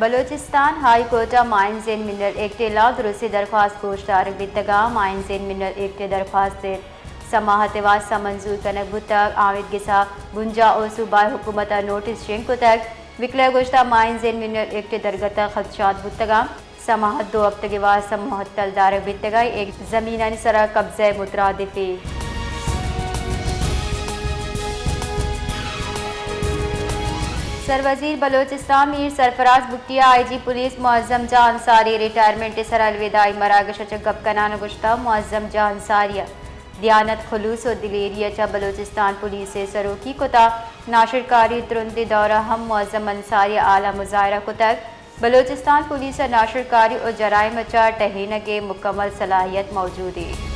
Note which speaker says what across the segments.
Speaker 1: Balochistan high court mines and mineral act ला दुरुस्ती दरख्वास्त गोश्तार बितगा माइंस एंड मिनरल एक्ट दरख्वास्त समाहत वास्ता मंजूर कनक बुतक आमिद गिसा गुंजा और सूबाई हुकूमत नोटिस शेंग को तक विकला गोश्ता माइंस एंड मिनरल एक्ट दरगत खदशात बुतगा समाहत 2 हफ्ते के वास्ता मुहत्तल दार बितगा एक जमीनी सरा कब्जे मुतरादिफी सरवजीर बलोचिस्तान मीर सरफराज बुटिया IG पुलिस मुअज्जम जा अंसारी रिटायरमेंट सर अलविदाई मरागश गप कनान गुश्ता मुअज्जम जा अंसारिया दियानत खलूस और दिलेरिया चा बलोचिस्तान पुलिस से सरोकी कोता नाशरकारी तुरंती दौरा हम मुअज्जम अंसारी आला मुजाहरा को तक बलोचिस्तान पुलिस नाशरकारी और जराइम चा टहीन के मुकम्मल सलाहियत मौजूद है।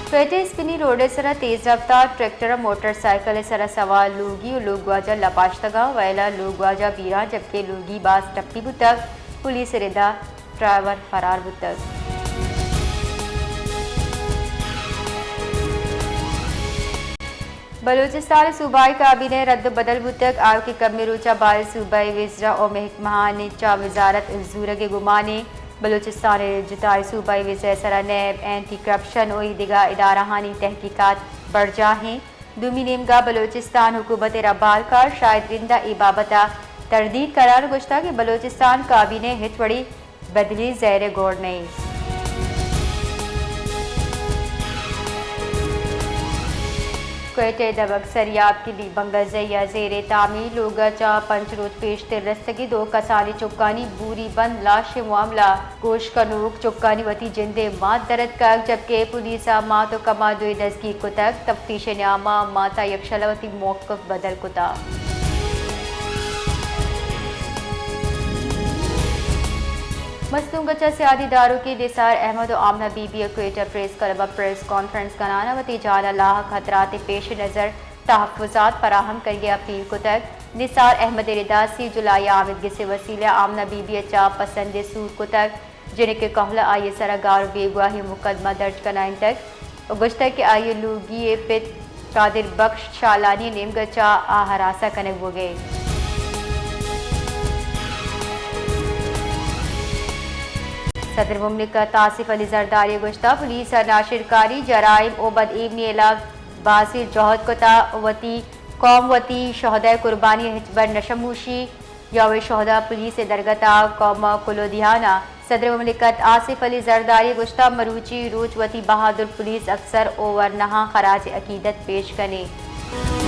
Speaker 1: पेटे स्पिनी रोड सरा तेज रफ्तार ट्रैक्टर मोटरसाइकिल सरा सवार लूगी और लोगवाजा लपाश्तगा वैला लोगवाजा बीरा जबकि लूगी बास टप्पी बुतक पुलिस रिदा ड्राइवर फरार बुतक। बलूचिस्तान सूबाई काबीने रद्द बदल बुतक आव की कमी रुचा बाल सूबाई विजरा और महकमानी चा वजारत जूर के गुमाने बलूचिस्तान जुताई सूबाई विजय सरा नैब एंटी करप्शन और दिगा इदाराहानी तहकीकात बढ़ जाहें दुमी नेमगा बलूचिस्तान हुकूमत रबाल का शायद रिंदा इबाबता तरदीद करार गुश्ता कि बलूचिस्तान काबीने हितवड़ी बदली ज़ैर गौर नहीं। क्वेटे दबक सरियाब की बंगज़ैया ज़ेरे तामीर लोगा चा पंच रोज पेश रस्तगी 2 कसानी चुक्कानी बूरी बंद लाश मामला गोश कनूक चुक्कानी वती जिंदे मात दरद का जबकि पुलिसा माँ तो कमा 2 दसगी को तक तफ्तीश न्यामा माता यक्षलवती मौक़िफ़ बदल कुता। मसलूम गचा सियादी दारू की निसार अहमद और आमना बीबी क्वेटर प्रेस क्लब प्रेस कॉन्फ्रेंस का नानावती जान अल्लाह खतरात पेश नज़र तहफ़्फ़ुज़ात फराहम करिए अपील को तक निसार अहमद रिदासी जुलाई आमिद से वसीला आमना बीबी चा पसंद सूर को तक जिनके कहला आइए सरागार बेगुआही मुकदमा दर्ज कराइन तक गुश्ता के आइए लूगी पित कादिर बख्श शालानी नेम गचा आहरासा कनक हो गए। सदर मुमलिकत आसिफ अली जरदारी गुश्ता पुलिस नाशिरकारी जराइम ओ बदईमनी बासिर जौहद कोता वती कौम वती शहदा कुर्बानी हिजबर नशमूशी यौम शहदा पुलिस दरगता कौम कुलोदियाना सदर मुमलिकत आसिफ अली जरदारी गुश्ता मरूची रूच वती बहादुर पुलिस अफसर ओवर नहा खराज अकीदत पेश करें।